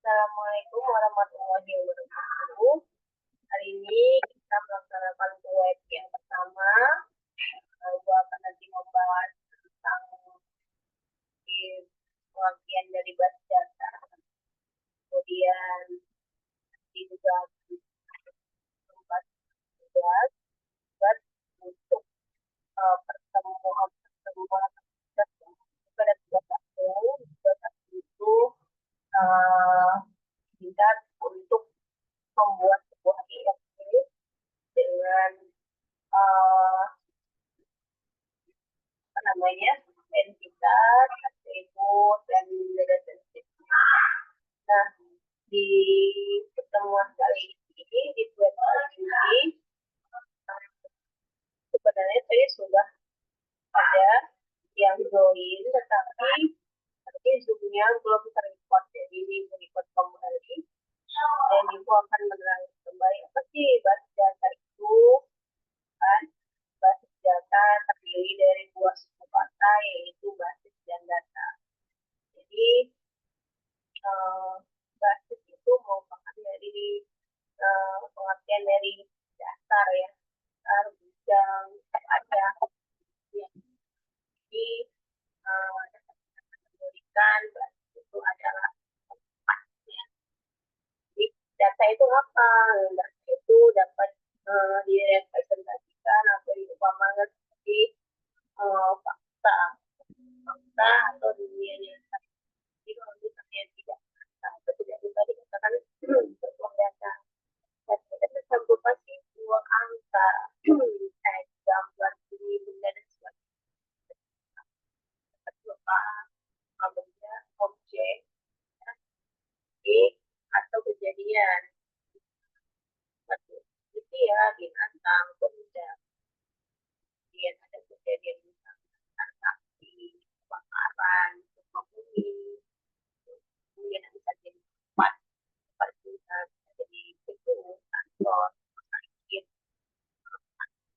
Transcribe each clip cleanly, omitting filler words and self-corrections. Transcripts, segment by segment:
Assalamualaikum warahmatullahi wabarakatuh. Hari ini kita melaksanakan web yang pertama. Gue akan nanti membahas tentang pengertian dari bus data. Kemudian nanti juga membahas tugas untuk pertemuan pada tugas satu. Tugas satu itu tingkat untuk membuat sebuah IFP dengan apa namanya entitas, atribut, dan data sensitifnya. Nah, di pertemuan kali ini, di web kali ini, sebenarnya saya sudah ada yang join, tapi Zoom-nya belum terrecord, jadi ini record kembali. Dan Ibu akan menerangkan kembali apa sih basis data itu, kan? Basis data terdiri dari dua suku kata, yaitu basis dan data. Jadi basis itu merupakan dari pengertian dari dasar ya, dasar bidang ada ya. Jadi memberikan basis itu adalah tempatnya. Jadi data itu apa? Data itu dapat direpresentasikan atau diumpamakan seperti fakta atau dunia nyata. Jadi kalau misalnya tidak atau tidak bisa dikatakan sebuah data, kita bisa berupa simbol, angka, teks, gambar, bunyi, benda dan sebagainya. Berupa benda, objek, atau kejadian. Seperti ya, binatang, benda. Kemudian ada kejadian misalnya transaksi, kebakaran, gempa bumi. Kemudian bisa jadi tempat bisa jadi gedung, kantor, sakit,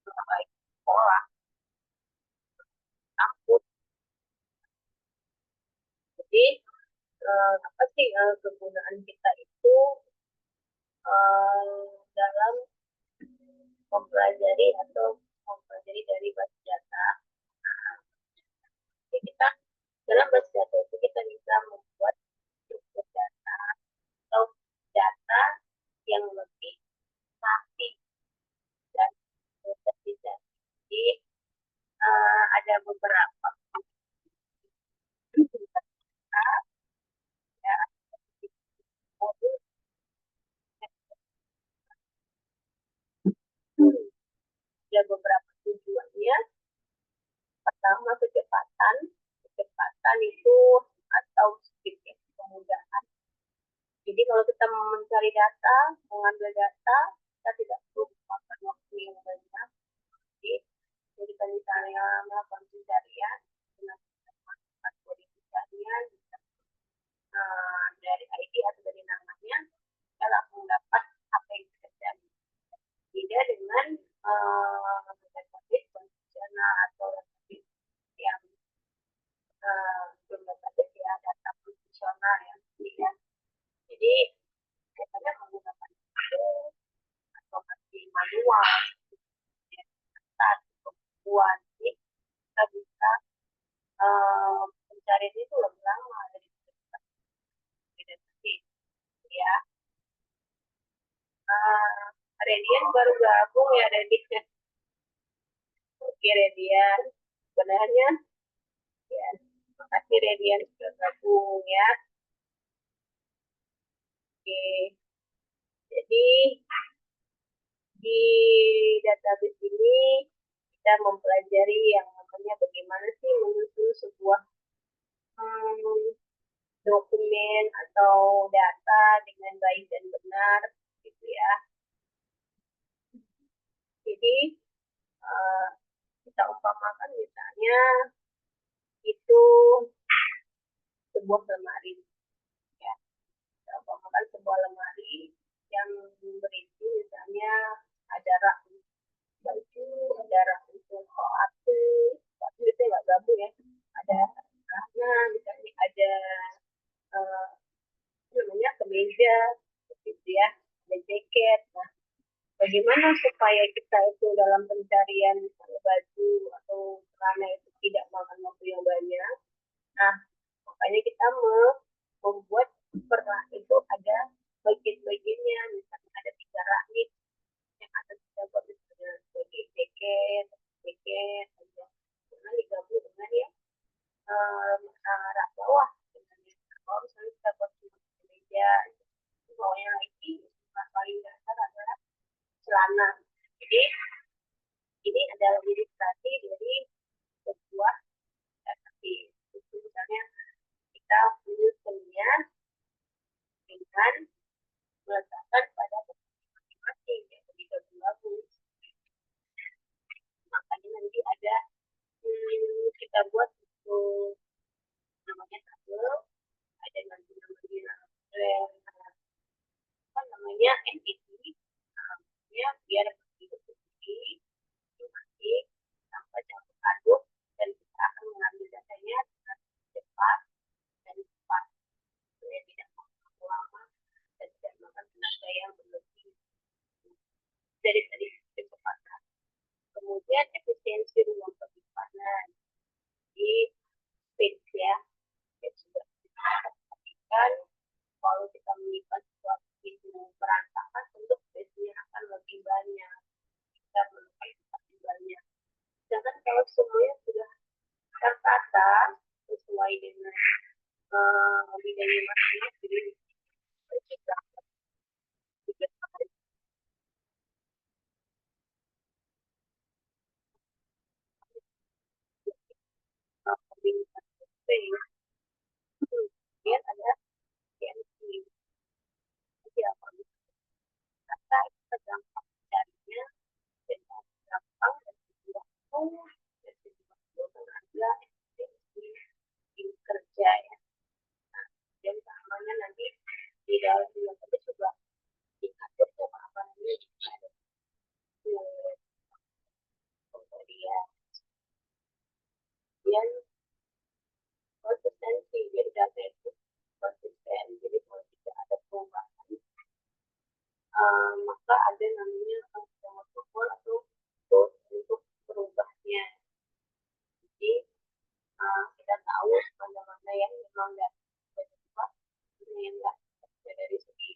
sekolah, kampus. Jadi apa sih kegunaan kita itu dalam mempelajari dari basis data. Jadi kita dalam basis data itu kita bisa membuat struktur data atau data yang lebih rapi dan terpisah. Jadi ada beberapa modul ada beberapa tujuannya. Pertama, kecepatan itu atau speed, kemudahan. Jadi kalau kita mencari data, mengambil data, kita tidak perlu memakan waktu yang banyak. Jadi kalau misalnya melakukan pencarian dengan menggunakan kode pencarian dari ID atau dari namanya, kita langsung dapat apa yang kita cari. Beda dengan database konvensional atau database yang database ya, data konvensional ya. Jadi biasanya menggunakan atau masih manual kemampuan kita bisa pencarian itu lebih lama dari database ya. Radian baru gabung ya, Radian. Oke, Radian. Sebenarnya ya, makasih Radian sudah gabung ya. Oke. Jadi di database ini kita mempelajari yang namanya bagaimana sih menyusun sebuah dokumen atau data dengan baik dan benar gitu ya. Jadi kita umpamakan misalnya itu sebuah lemari ya. Kita umpamakan sebuah lemari yang berisi misalnya ada rak baju, ada rak untuk sepatu itu nggak gabung ya, ada raknya misalnya ada namanya kemeja gimana supaya kita itu dalam pencarian misalnya baju atau celana itu tidak makan waktu yang banyak. Nah, makanya kita membuat per rak itu ada bagian-bagiannya, misalnya ada 3 rak yang ada kita buat misalnya sebagai jaket, jaket, aja. Kemudian digabung dengan yang rak bawah dengan yang bawah misalnya kita buat meja, bawahnya lagi paling dasar adalah celana. Jadi ini adalah ilustrasi dari sebuah tapi itu misalnya kita menyusunnya dengan meletakkan pada posisi masing-masing yaitu digabung-gabung. Makanya nanti ada kita buat itu namanya tabel, ada nanti namanya apa namanya entity, ya biar begitu sendiri masing sampai campur aduk dan kita akan mengambil datanya dengan cepat dan cepat supaya tidak makan lama dan tidak makan tenaga yang berlebih dari tadi kecepatan. Kemudian efisiensi ruang penyimpanan di space ya, yang sudah kita perhatikan kalau kita menyimpan sesuatu itu berantakan tentu space-nya akan lebih banyak, kita memakai lebih banyak. Sedangkan kalau semuanya sudah tertata sesuai dengan bidangnya masing-masing, kita juga memberikan space. Kemudian ada efisiensi. Jadi apa? Kata kita gampang mencarinya dan gampang dan tidak dan tidak tenaga efisiensi di kerja ya. Nah, dan keamanan nanti di dalam juga juga diatur tuh apa namanya ada kemudian kemudian konsistensi jadi data itu konsisten jadi kalau tidak ada perubahan maka ada namanya protokol atau tools untuk berubahnya. Jadi kita tahu mana-mana yang memang nggak cepat, mana yang nggak dari segi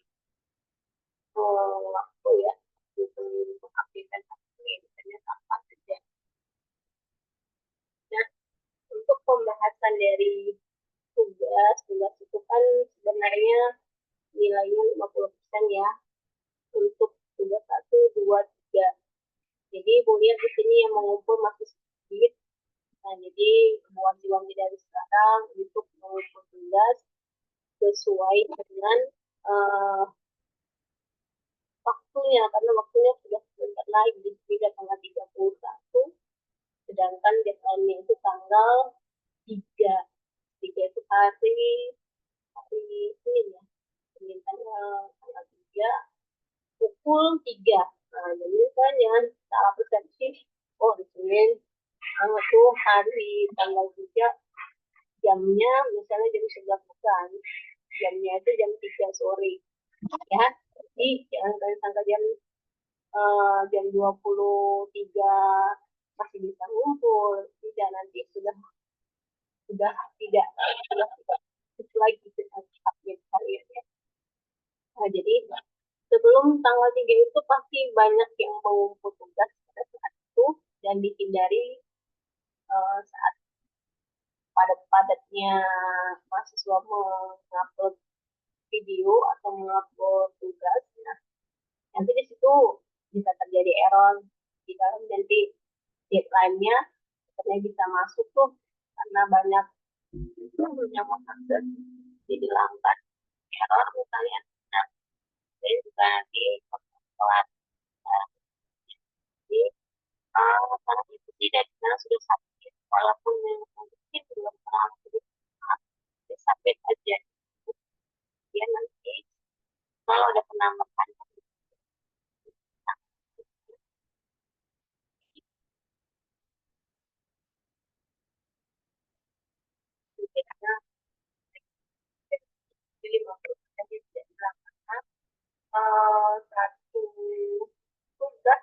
waktu ya untuk aplikasi ini misalnya kapan saja. Dan untuk pembahasan dari tugas itu kan sebenarnya nilainya 50% ya untuk tugas 1, 2, 3. Jadi Bu lihat di sini yang mengumpul masih sedikit. Nah, jadi wanti-wanti dari sekarang untuk mengumpul tugas sesuai dengan waktunya, karena waktunya sudah sebentar lagi, tidak tanggal 31, sedangkan deadline-nya itu tanggal 3. 3 itu hari ini ya, Senin tanggal 3, pukul 3. Nah, jadi kan jangan salah persepsi, oh di Senin itu hari tanggal 3 jamnya misalnya jam 11 bukan, jamnya itu jam 3 sore ya. Jadi jangan kalian sangka jam 23 masih bisa ngumpul, tidak, nanti sudah tidak sesuai dengan update kalian ya. Nah, jadi sebelum tanggal 3 itu pasti banyak yang mengumpul tugas pada saat itu dan dihindari saat padat-padatnya mahasiswa mengupload video atau mengupload tugas. Nah, nanti di situ bisa terjadi error di dalam nanti deadline-nya katanya bisa masuk tuh karena banyak yang mengakses dihilangkan error misalnya. Nah, jadi juga nanti telat. Nah, jadi karena itu tidak karena sudah sakit walaupun mungkin belum pernah sakit aja dia nanti kalau ada penambahan karena jadi 50% tidak dilakukan satu tugas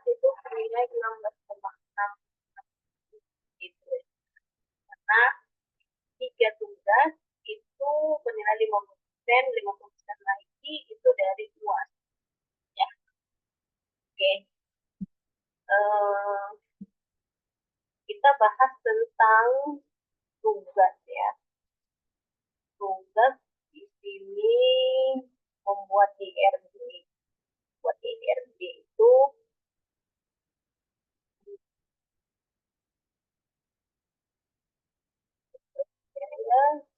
sampai 16,6 gitu. Karena 3 tugas itu bernilai 50% lagi itu dari UAS. Ya, oke. Eh, kita bahas tentang tugas ya. Tugas di sini membuat IRB. Buat IRB itu ya,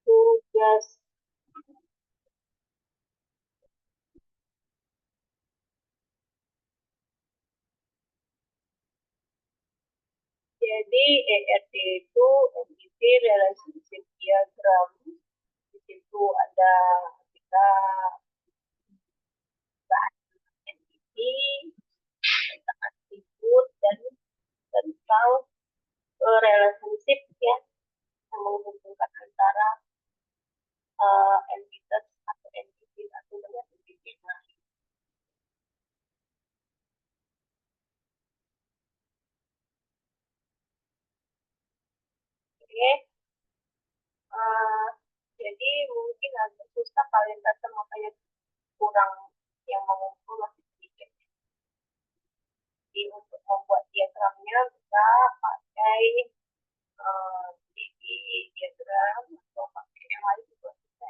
tugas. Jadi ERD itu entity relationship diagram. Di situ ada kita bahas entity, tentang atribut dan tentang relationship ya yang menghubungkan antara entitas atau entity satu dengan entity lain. Oke, uh, jadi mungkin agak susah kalian rasa makanya kurang yang mengumpul masih sedikit. Jadi untuk membuat diagramnya bisa pakai di diagram atau pakai yang lain juga bisa.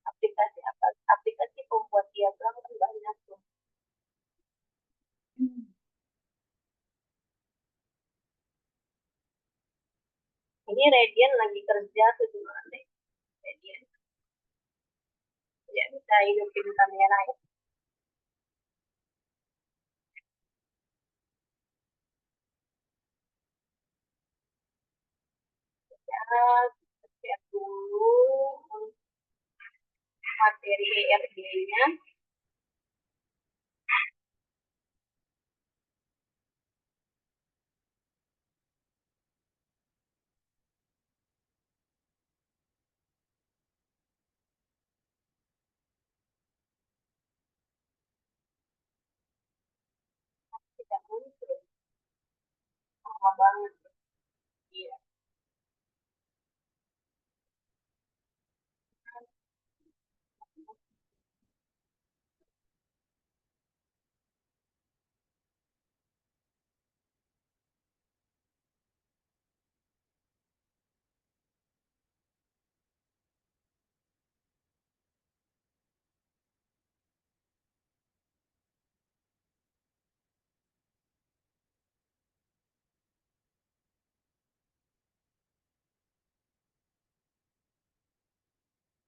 Aplikasi aplikasi pembuat diagram kan banyak tuh. Ini Radian lagi kerja tuh gimana deh? Radian ya bisa hidupin kamera ya. Ya, lihat dulu materi ERD-nya. Tidak muncul. Lama banget. Iya.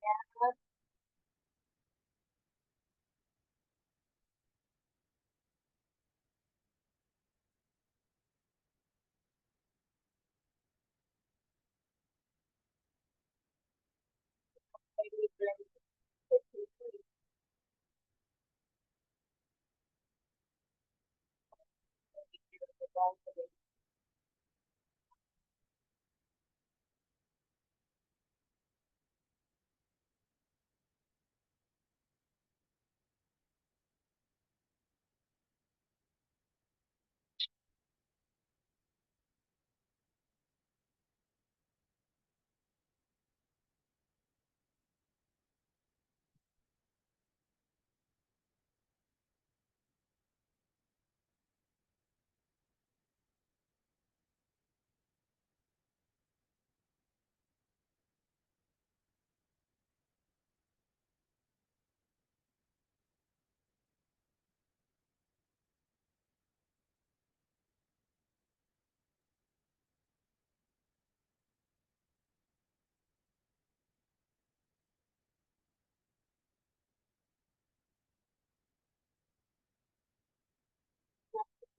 Ya, ini belum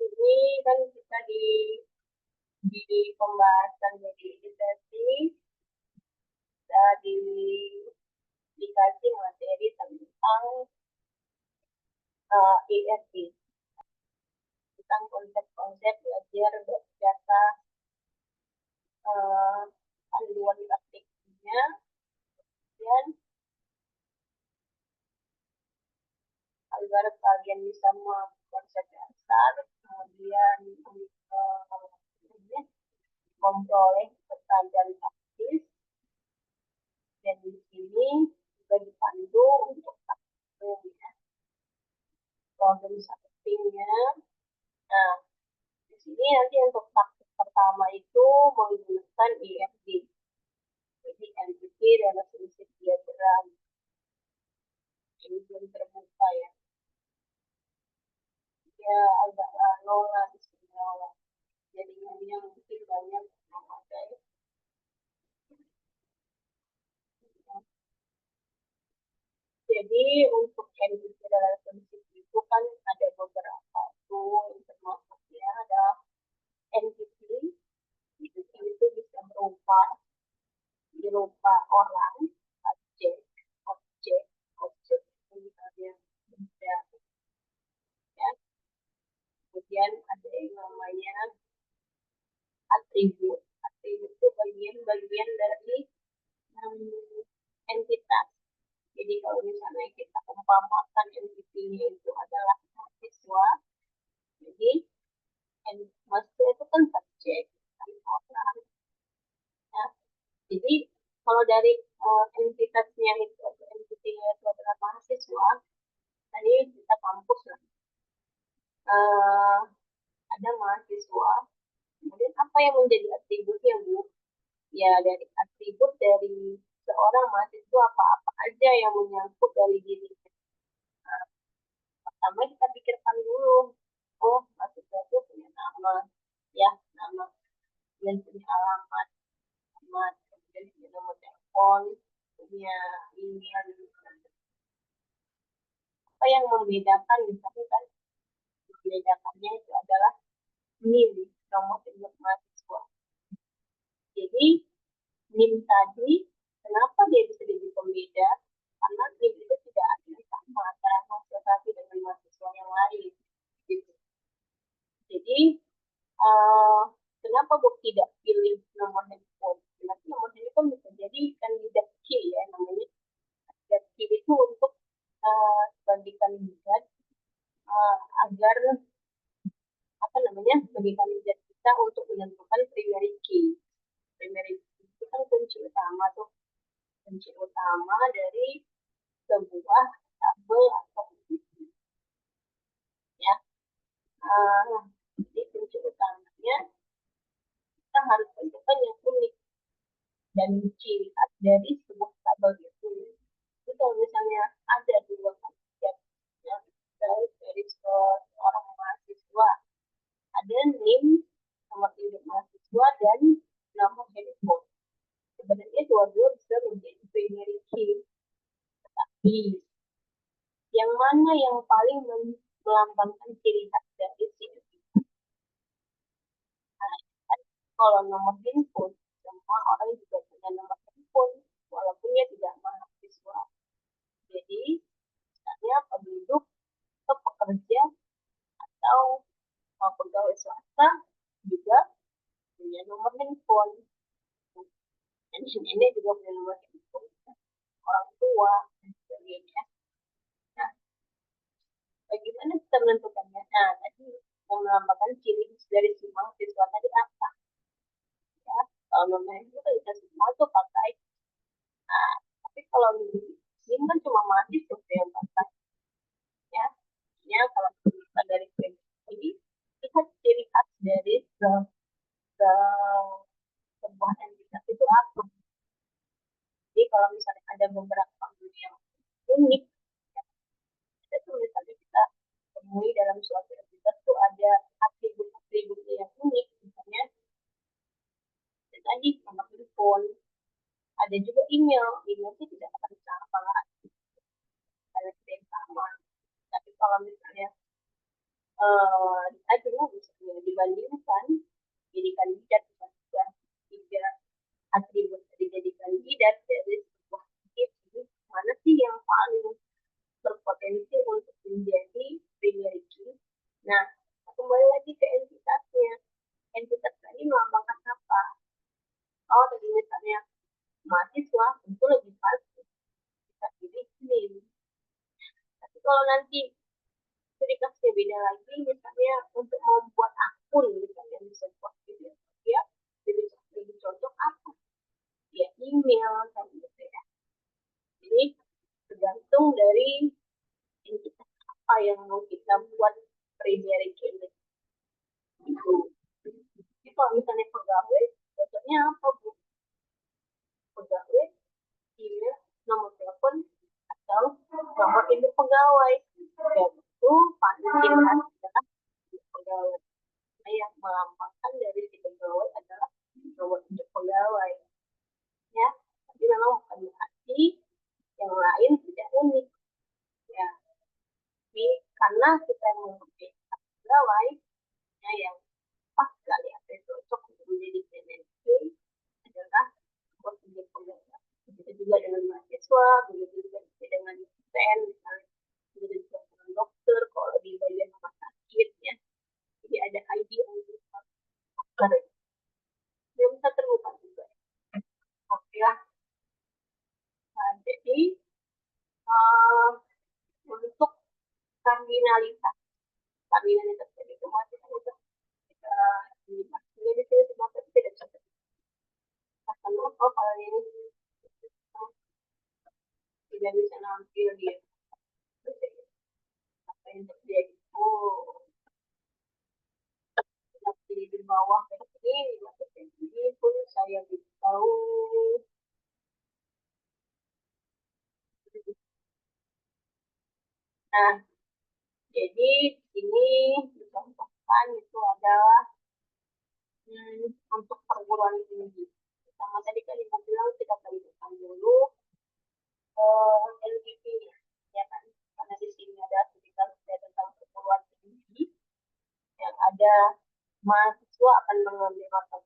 ini kan kita di pembahasan jadi edukasi di dikasih materi tentang ERP, tentang konsep-konsep belajar berdasar eh, panduan praktiknya, dan agar kalian bisa membuat konsep dasar, kemudian memperoleh ketajaman praktis, dan di sini juga dipandu untuk problem solvingnya. Nah, di sini nanti untuk praktik pertama itu menggunakan EFD. Jadi entity relationship diagram. Ini belum terbuka ya. Ya agak lama lah di sini. Jadi hanya mungkin banyak memakai. Jadi untuk entity relationship itu kan ada beberapa tuh, termasuk ya ada entity. Entity itu bisa berupa orang, objek, objek, objek, misalnya benda, ya. Kemudian ada yang namanya atribut. Atribut itu bagian-bagian dari entitas. Jadi kalau misalnya kita umpamakan entitinya itu adalah mahasiswa, jadi mahasiswa itu kan subjek, kan orang. Ya. Jadi kalau dari entitasnya itu atau entitinya itu adalah mahasiswa, tadi kita kampus lah. Ada mahasiswa. Kemudian apa yang menjadi atributnya, Bu? Ya, dari atribut dari seorang mahasiswa apa-apa aja yang menyangkut dari dirinya. Nah, pertama kita pikirkan dulu, oh mahasiswa itu punya nama, ya nama, dan punya alamat, kemudian punya nomor telepon, punya email, apa yang membedakan misalnya kan membedakannya itu adalah NIM, nomor induk mahasiswa. Jadi NIM tadi, kenapa dia bisa jadi pembeda? Karena NIM itu tidak ada yang sama antara mahasiswa satu dengan mahasiswa yang lain. Gitu. Jadi, kenapa Bu tidak pilih nomor handphone? Karena nomor handphone bisa jadi kandidat key ya, namanya kandidat key itu untuk sebagai kandidat agar apa namanya sebagai kandidat kita untuk menentukan primary key. Primary key itu kan kunci utama tuh, kunci utama dari sebuah tabel atau ya. Jadi kunci utamanya kita harus tentukan yang unik dan ciri khas dari sebuah tabel itu. Itu kalau misalnya ada dua kandidat yang dari seorang mahasiswa, ada NIM, nomor induk mahasiswa, dan nomor handphone. Sebenarnya dua-dua bisa menjadi primary key. Tapi yang mana yang paling melambangkan ciri khas dari si itu? Nah, kalau nomor handphone, semua orang juga punya nomor handphone, walaupun dia tidak mahasiswa. Jadi, misalnya penduduk atau pekerja atau pegawai swasta juga punya nomor handphone. Dan ini juga punya nomor handphone. Orang tua, dan sebagainya. Nah, bagaimana kita menentukannya? Nah, tadi yang melambangkan ciri dari si mahasiswa tadi apa? Ya, kalau nomor itu kan kita semua tuh pakai. Nah, tapi kalau ini kan cuma mahasiswa yang pakai. Ya, ya kalau kita dari ini lihat ciri khas dari sebuah entitas itu apa. Jadi kalau misalnya ada beberapa yang unik, ya, ada tuh misalnya kita temui dalam suatu entitas tuh ada atribut-atribut yang unik, misalnya tadi nomor telepon, ada juga email. Email sih tidak akan sama lah, karena kita yang sama. Tapi kalau misalnya aduh misalnya dibandingkan jadi kandidat sudah tiga atribut jadi kandidat dari sebuah itu, mana sih yang paling berpotensi untuk menjadi primary key? Nah, kembali lagi ke entitasnya. Entitas tadi melambangkan apa? kalau nanti ciri khasnya beda lagi, misalnya untuk membuat akun, misalnya bisa buat video ya, lebih cocok apa? Ya email kan gitu ya. Jadi tergantung dari entitas apa yang mau kita buat primary key itu. Jadi kalau misalnya pegawai, contohnya apa Bu? Pegawai, email, nomor telepon, atau nomor induk pegawai. Yaitu pada ciri khas adalah pegawai. Nah, yang melambangkan dari si pegawai adalah nomor induk pegawai. Ya, tapi memang bukan berarti yang lain tidak unik. Ya, tapi karena kita mempunyai pegawai ya, yang pas sekali atau cocok untuk menjadi PNS adalah buat menjadi pegawai. Begitu juga dengan mahasiswa, begitu juga dengan dosen, misalnya, begitu juga dengan dokter, kalau di bagian rumah sakit ya. Jadi ada ID untuk dokter. Dia bisa terbuka juga. Oke lah. Nah, jadi untuk kardinalitas, kardinalitas tadi itu masih ada kita di sini semua tidak bisa karena kalau ini tidak bisa nampil di apa yang terjadi di bawah ini pun saya tahu. Nah, jadi ini dicontohkan itu adalah untuk perguruan tinggi. Sama tadi kan ibu bilang kita kalikan dulu LPP ya kan, karena di sini ada sekitar tentang perguruan tinggi yang ada mahasiswa akan mengambil mata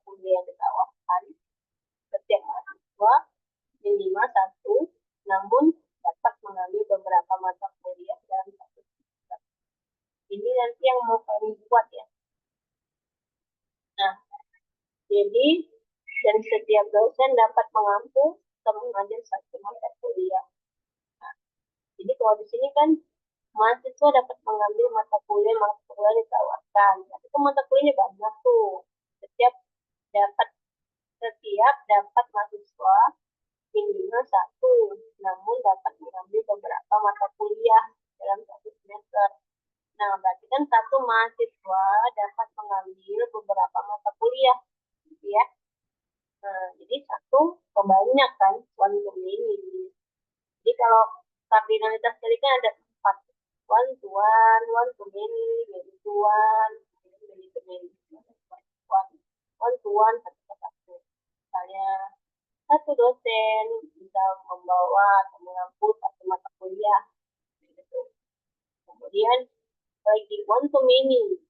kuliah yang ditawarkan. Setiap mahasiswa minimal satu, namun dapat mengambil beberapa mata kuliah dalam satu semester. Ini nanti yang mau kami buat ya. Nah, jadi dan setiap dosen dapat mengampu atau mengajar satu mata kuliah. Nah, jadi kalau di sini kan mahasiswa dapat mengambil mata kuliah ditawarkan. Tapi itu mata kuliahnya banyak tuh. Setiap dapat mahasiswa minimal satu, namun dapat mengambil beberapa mata kuliah dalam satu semester. Nah, berarti kan satu mahasiswa dapat mengambil beberapa mata kuliah, gitu ya. Nah, jadi satu kebanyak kan, one to many. Jadi kalau kardinalitas tadi kan ada 4. One to one to many, many to one, many to many. One to one, satu ke satu. Misalnya, satu dosen bisa membawa atau mengampu satu mata kuliah. Gitu. Kemudian, lagi one to many.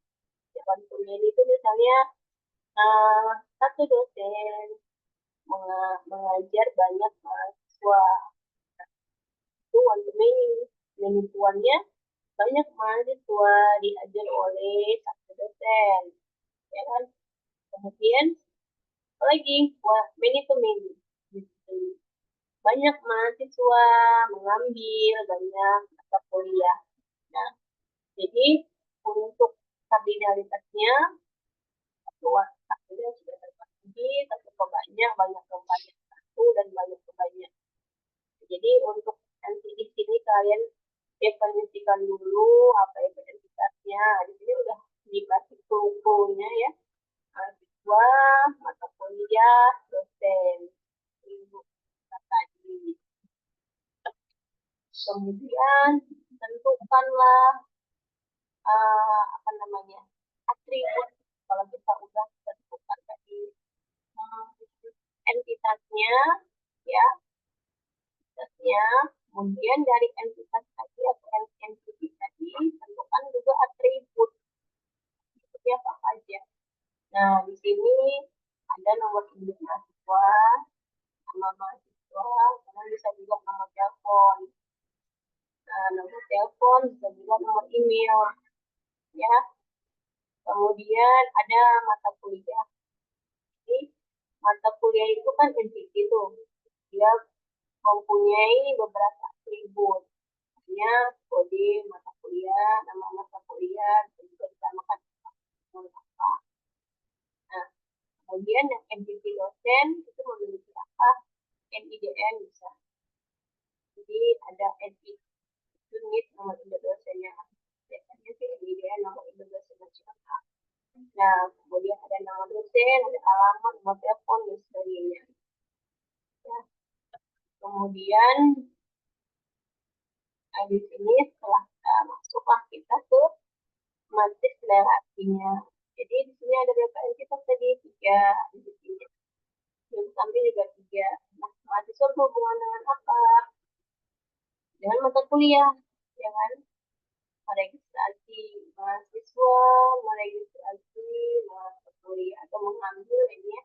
One to many itu misalnya, satu dosen mengajar banyak mahasiswa. Itu one to many. Many to one-nya banyak mahasiswa diajar oleh satu dosen. Ya kan? Kemudian lagi many to many. Banyak mahasiswa mengambil banyak mata kuliah. Nah, jadi untuk kardinalitasnya satunya sudah terbagi, satu kebanyak, banyak kebanyak, satu dan banyak kebanyak. Jadi untuk nanti di sini kalian definisikan dulu apa identitasnya. Di sini udah dikasih clue-nya ya. Mahasiswa, mata kuliah, dosen. Ibu tadi. Kemudian tentukanlah apa namanya atribut. Kalau kita udah tentukan tadi entitasnya ya, kemudian dari entitas tadi atau entity tadi tentukan juga atribut seperti apa aja. Nah, di sini ada nomor induk mahasiswa, nama mahasiswa, kemudian bisa juga nomor telepon. Nah, nomor telepon bisa juga nomor email, ya. Kemudian ada mata kuliah. Jadi, mata kuliah itu kan entity tuh. Dia mempunyai beberapa atribut. misalnya kode mata kuliah, nama mata kuliah, dan juga ditambahkan apa. Nah, kemudian yang MDP dosen itu memiliki apa? NIDN bisa. Jadi ada NID unit nomor induk dosennya. Biasanya sih NIDN nomor induk dosen nasional. Nah, kemudian ada nama dosen, ada alamat, nomor telepon, dan sebagainya. Ya. Kemudian di sini setelah masuklah kita ke matris relasinya. Jadi di sini ada berapa entitas tadi? 3 entitas. Yang sampai juga 3. Nah, mahasiswa berhubungan dengan apa? Dengan mata kuliah, ya kan? Meregistrasi mahasiswa, meregistrasi mata kuliah atau mengambil ini ya.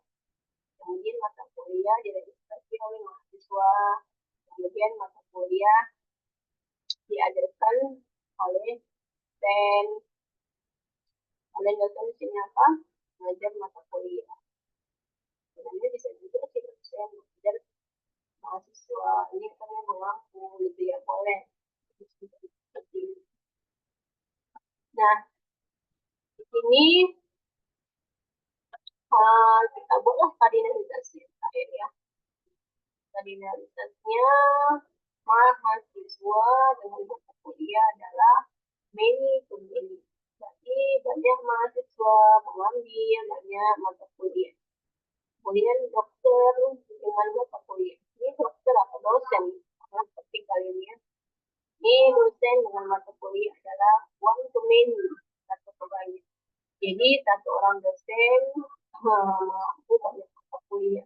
Kemudian mata kuliah diregistrasi oleh mahasiswa. Kemudian mata kuliah diajarkan oleh dosen. Oleh dosen di sini apa? Mengajar mata kuliah. Sebenarnya bisa juga sih dosen mengajar mahasiswa. Ini kan yang mengaku gitu ya, boleh. Nah, di sini kita buatlah kardinalisasi terakhir ya. Kardinalitasnya mahasiswa dengan mata kuliah adalah many to many. Jadi banyak mahasiswa mengambil banyak mata kuliah. Kemudian dokter dengan mata kuliah. Ini dokter atau dosen. Karena seperti kali ini ya. Ini dosen dengan mata kuliah adalah one to many. Satu ke banyak. Jadi satu orang dosen mampu banyak mata kuliah.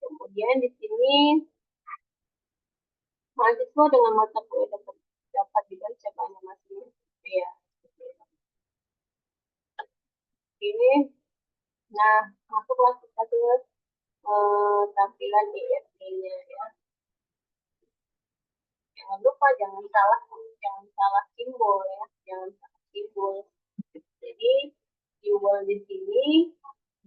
Kemudian di sini mahasiswa dengan mata kuliah dapat dibaca banyak masing ya. Ini, nah masuklah kita ke tampilan EFT-nya ya. Jangan lupa jangan salah simbol ya, jangan salah simbol. Jadi simbol di sini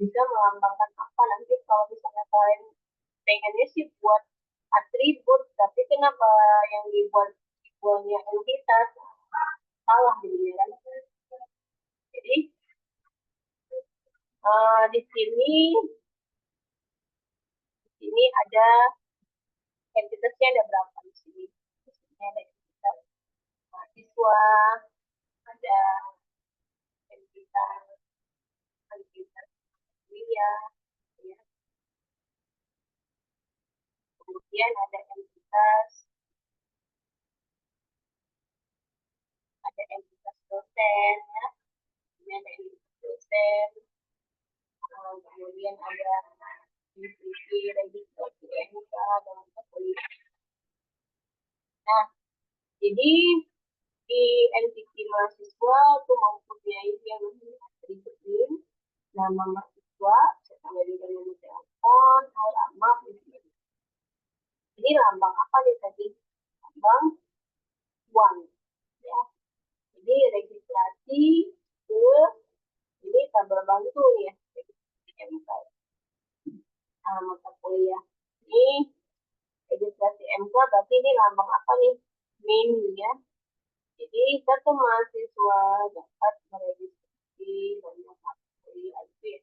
bisa melambangkan apa nanti kalau misalnya kalian pengennya sih buat atribut, tapi kenapa yang dibuat simbolnya entitas salah gitu kan? Jadi di sini ada entitasnya ada berapa di sini? Ada entitas mahasiswa, ada entitas kuliah, ya. Kemudian ada entitas dosen, ya. Kemudian ada entitas dosen, kemudian ada divisi registrasi MK dan kuliah. Nah, jadi di entiti mahasiswa itu mempunyai yang atribut nama mahasiswa, serta juga nomor telepon, alamat, gitu. Ini lambang apa nih tadi? Lambang one, ya. Jadi registrasi ke ini tabel bantu ya, registrasi MK. Mata kuliah ini registrasi MK berarti ini lambang apa nih? Min ya. Jadi satu mahasiswa dapat meregistrasi banyak mata kuliah itu ya.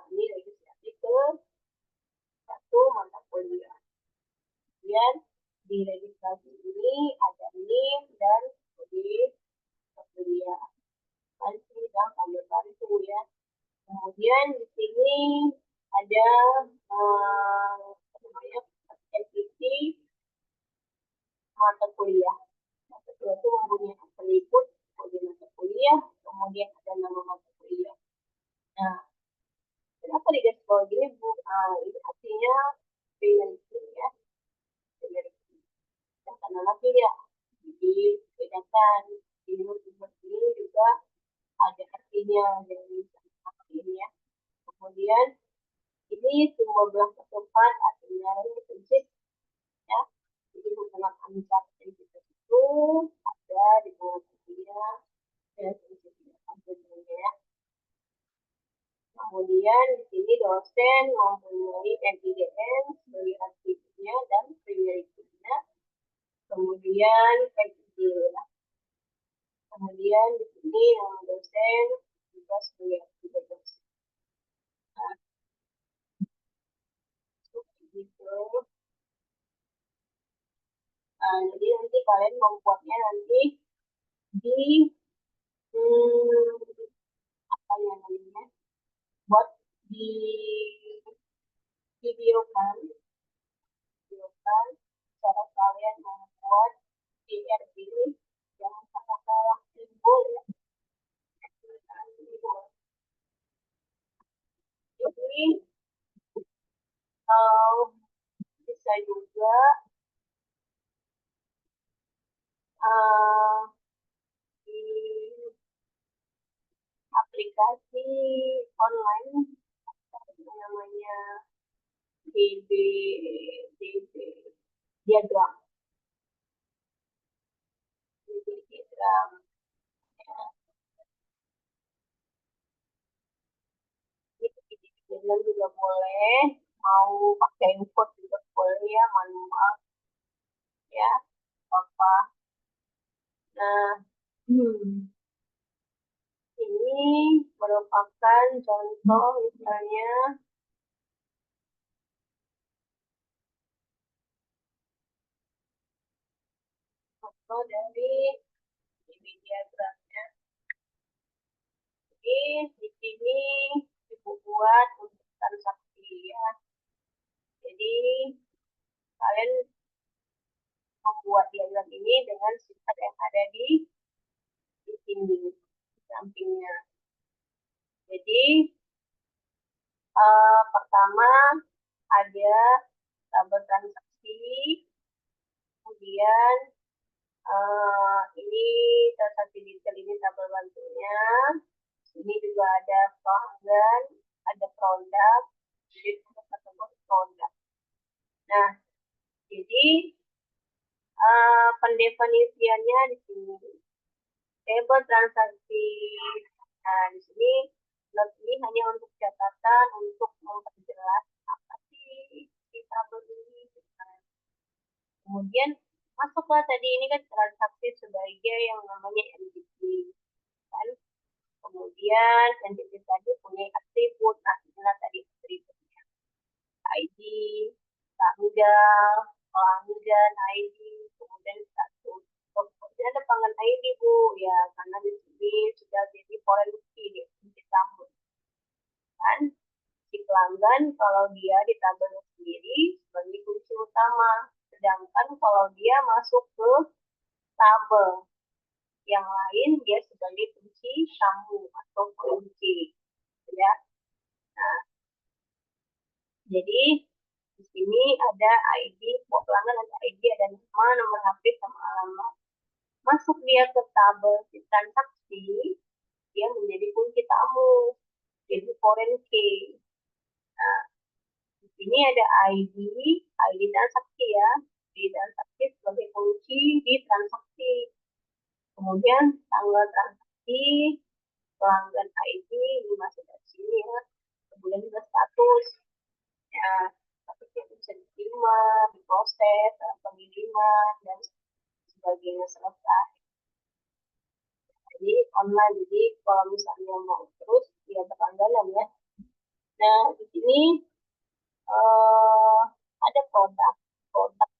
Ini registrasi ke satu mata kuliah. Kemudian di registrasi ini ada NIM dan kode kuliah. Nanti dan tabel bantu ya. Kemudian di sini ada entiti mata kuliah. Mata kuliah itu mempunyai atribut kode mata kuliah, kemudian ada nama mata kuliah. Nah, kenapa digaris bawah gini Bu? Itu artinya freelance ya. Karena lagi ya, jadi bedakan ini juga ada artinya dari ini ya. Kemudian ini simbol belah ketupat artinya prinsip ya. Jadi menggunakan entitas itu ada di bawah ya dan prinsipnya ya. Kemudian di sini dosen mempunyai NIDN sebagai atributnya dan prioritasnya. Kemudian PID. Kemudian di sini nama dosen juga sebagai atribut dosen. Nah, gitu. Nah, jadi nanti kalian membuatnya nanti di apa ya namanya? Buat di videokan cara kalian membuat DRD yang salah simbol ya. Jadi bisa juga di aplikasi online namanya DB diagram diagram diagram juga boleh, mau pakai input juga boleh ya, manual ya apa. Nah, ini merupakan contoh misalnya contoh dari diagramnya. Jadi di sini dibuat untuk transaksi ya. Jadi kalian membuat diagram ini dengan sifat yang ada di sini di sampingnya. Jadi pertama ada tabel transaksi, kemudian ini transaksi detail, ini tabel bantunya. Ini juga ada pelanggan, ada produk, jadi kategori produk. Nah, jadi pendefinisiannya di sini. Tabel transaksi. Nah, di sini ini hanya untuk catatan, untuk memperjelas apa sih di tabel ini. Kemudian masuklah tadi ini kan transaksi sebagai yang namanya entity. Kan? Kemudian entity tadi punya atribut. Nah, inilah tadi atributnya. ID, tanggal, pelanggan ID, kemudian status. Kemudian ada pelanggan ID Bu, ya karena di sini sudah jadi foreign key di tabel. Kan si pelanggan kalau dia di tabel sendiri sebagai kunci utama, sedangkan kalau dia masuk ke tabel yang lain dia sebagai kunci tamu atau kunci, ya. Nah, jadi di sini ada ID, pelanggan ada ID, ada nama, nomor HP, sama alamat. Masuk dia ke tabel si transaksi, dia menjadi kunci tamu, jadi foreign key. Nah, di sini ada ID transaksi ya, di transaksi sebagai kunci di transaksi. Kemudian tanggal transaksi, pelanggan ID ini masuk dari sini ya. Kemudian juga status, ya statusnya bisa diterima, diproses, pengiriman dan sebagainya selesai. Jadi online, jadi kalau misalnya mau terus ya berlangganan ya. Nah di sini ada produk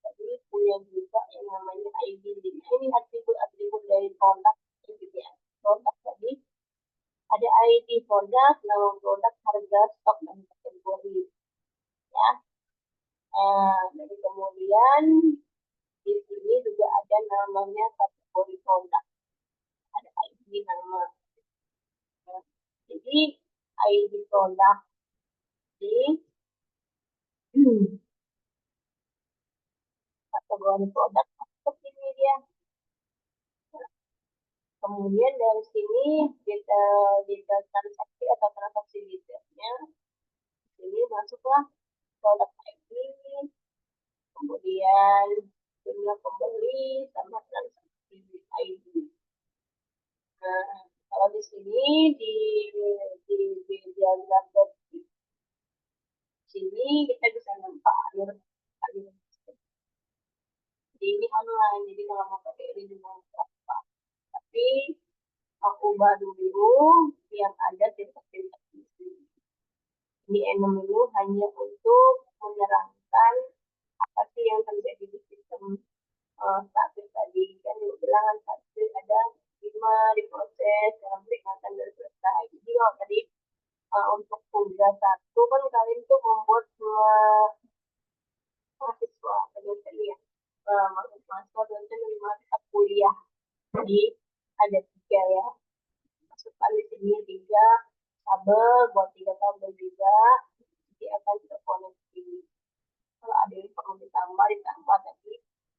tadi punya juga yang namanya ID. Ini atribut dari produk gitu ya. Produk tadi ada ID produk, nama produk, harga, stok, dan kategori ya. Jadi kemudian di sini juga ada namanya kategori produk, ada ID nama. Jadi ID produk di kategori produk seperti ini dia. Kemudian dari sini detail transaksi atau transaksi detailnya, ini masuklah produk ID, kemudian jumlah pembeli sama transaksi ID. Nah, kalau di sini di diagram sini kita bisa nampak alur. Jadi ini online, jadi kalau mau pakai ini juga apa. Tapi aku ubah dulu yang ada tinta-tinta di sini. Ini enum hanya untuk menerangkan apa sih yang terjadi di sistem status tadi. Kan bilangan satu ada 5 diproses dalam peringatan dari selesai. Jadi kalau tadi untuk tugas satu kan kalian tuh membuat dua mahasiswa dosen ya, mahasiswa dosen 5 kuliah. Jadi ada 3 ya, masukkan di sini 3 tabel, buat 3 tabel juga, jadi akan terkoneksi. Kalau ada yang perlu ditambah tadi,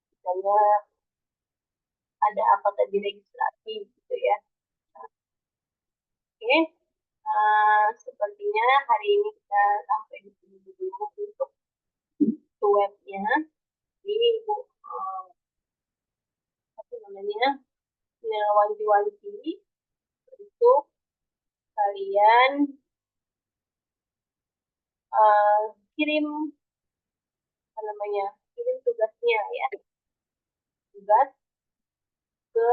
misalnya ada apa tadi registrasi gitu ya. Oke, sepertinya hari ini kita sampai di sini dulu untuk webnya. Jadi ibu apa namanya, wanti-wanti untuk kalian kirim apa namanya, kirim tugasnya ya, tugas ke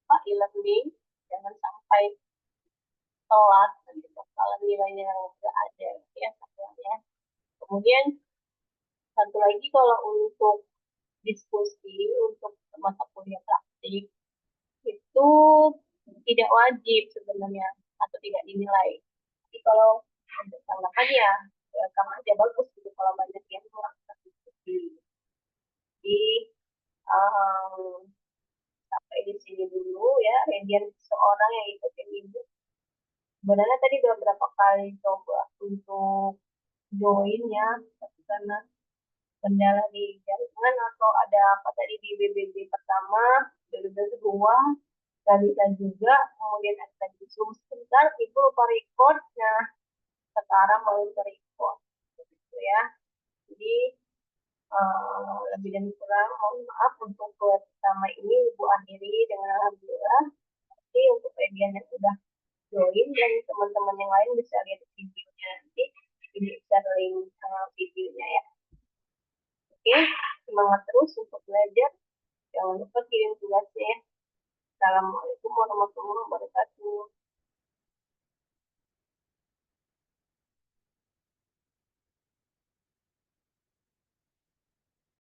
Pak e-learning, jangan sampai telat nanti kalau nilainya nggak ada ya ya. Kemudian satu lagi, kalau untuk diskusi untuk mata kuliah praktik itu tidak wajib sebenarnya atau tidak dinilai. Tapi kalau untuk tanggapan ya kamu aja bagus gitu kalau banyak yang kurang diskusi. Jadi um, sampai di sini dulu ya, Radian seorang yang ikutin ibu. Sebenarnya tadi udah berapa kali coba untuk join ya, tapi karena kendala di jaringan atau ada apa tadi di BBB pertama, BBB kedua, nggak bisa juga, kemudian ada di Zoom sebentar, itu lupa record, nah sekarang baru record, gitu ya. Jadi lebih dan kurang mohon maaf untuk web pertama ini Ibu akhiri dengan alhamdulillah. Tapi untuk bagian yang sudah join dan teman-teman yang lain bisa lihat videonya nanti, ini share link videonya ya. Oke, semangat terus untuk belajar. Jangan lupa kirim tugasnya. Assalamualaikum warahmatullahi wabarakatuh.